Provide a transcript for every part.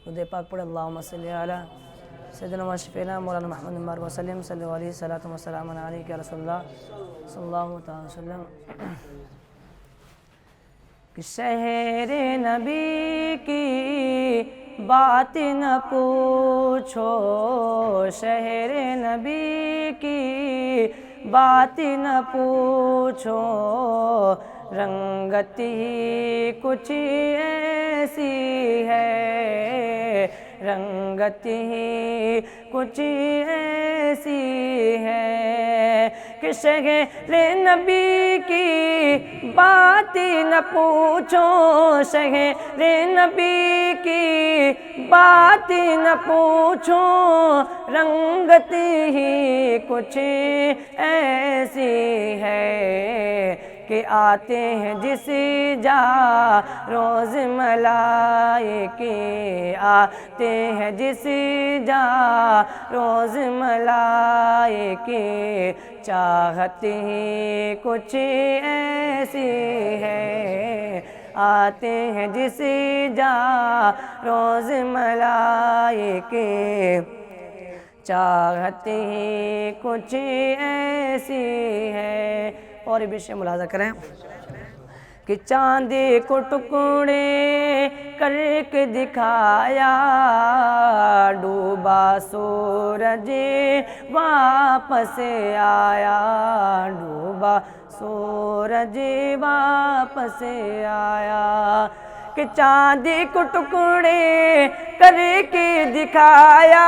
درود پاک پڑھے اللہم صلی علی سیدنا و شفینا مولانا محمد مبارک وسلم صلی اللہ علیہ صلاۃ و سلام علیک یا رسول اللہ صلی اللہ تعالی وسلم۔ کہ شہر نبی کی بات نہ پوچھو، شہر نبی کی بات نہ پوچھو، رنگت ہی کچھ ایسی ہے، رنگت ہی کچھ ایسی ہے کہ شہر نبی کی بات نہ پوچھو، شہر نبی کی بات نہ پوچھو، رنگت ہی کچھ ایسی ہے کہ آتے ہیں جس جا روز ملائکے، آتے ہیں جس جا روز ملائکے، چاہت ہی کچھ ایسی ہے، آتے ہیں جس جا روز ملائکے، چاہت ہی کچھ ایسی ہے۔ اور یہ بھی ملاحظہ کریں کہ چاند کو ٹکڑے کر کے دکھایا، ڈوبا سورج واپس آیا، ڈوبا سورج واپس آیا، کہ چاند کو ٹکڑے کر کے دکھایا،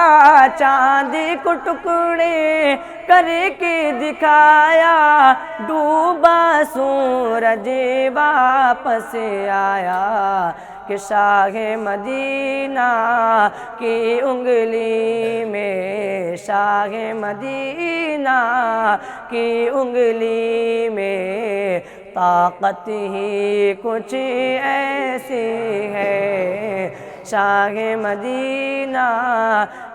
چاند کو ٹکڑے کر کے دکھایا، ڈوبا سورج واپس آیا، کہ شاہ مدینہ کی انگلی میں، شاہ مدینہ کی انگلی میں، طاقت ہی کچھ ایسی ہے، شاہ مدینہ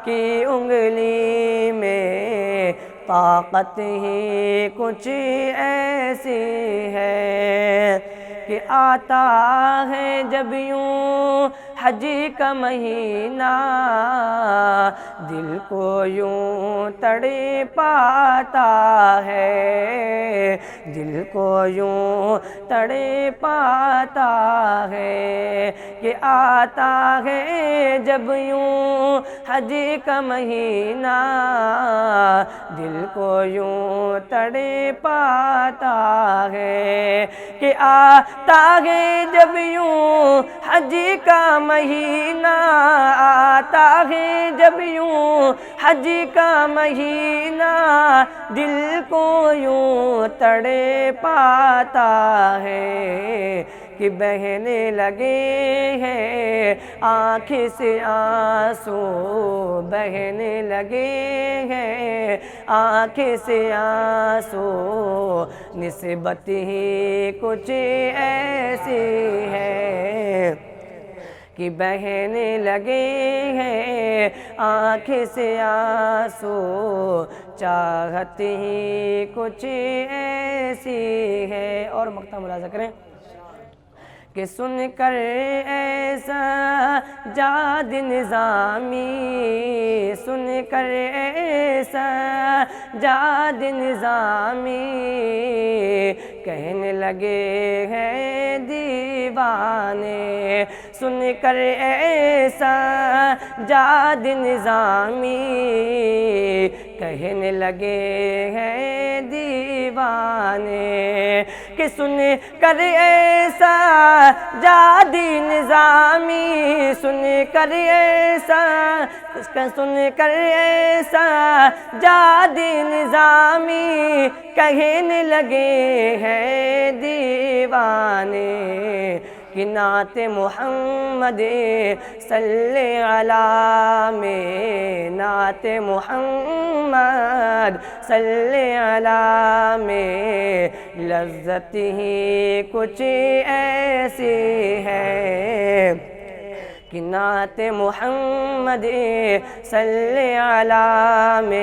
کی انگلی میں، طاقت ہی کچھ ایسی ہے کہ آتا ہے جب یوں حج کا مہینہ، دل کو یوں تڑے پاتا ہے، دل کو یوں تڑے پاتا ہے، کہ آتا ہے جب یوں حج کا مہینہ، دل کو یوں تڑے پاتا ہے، کہ آتا ہے جب یوں حج کا مہینہ، آتا ہے جب یوں حج کا مہینہ، دل کو یوں تڑے پاتا ہے، کہ بہنے لگے ہیں آنکھ سے آنسو، بہنے لگے ہیں آنکھ سے آنسو، نسبت ہی کچھ ایسی ہے کہ بہنے لگے ہیں آنکھ سے آنسو، چاہت ہی کچھ ایسی ہے۔ اور مقطع ملاحظہ کریں کہ سن کر ایسا جاد نظامی، سن کر ایسا جاد نظامی، کہنے لگے ہیں دیوانے، سن کر ایسا جاد نظامی، کہنے لگے ہیں دیوانے، کہ سن کر ایسا جادی نظامی، سن کر ایسا، سن کر ایسا جادی نظامی، کہنے لگے ہیں دیوانے، کہ نعت محمد صلی علی میں، نعت محمد صلی علی میں، لذت ہی کچھ ایسی ہے کہ نعت محمد صلی علی میں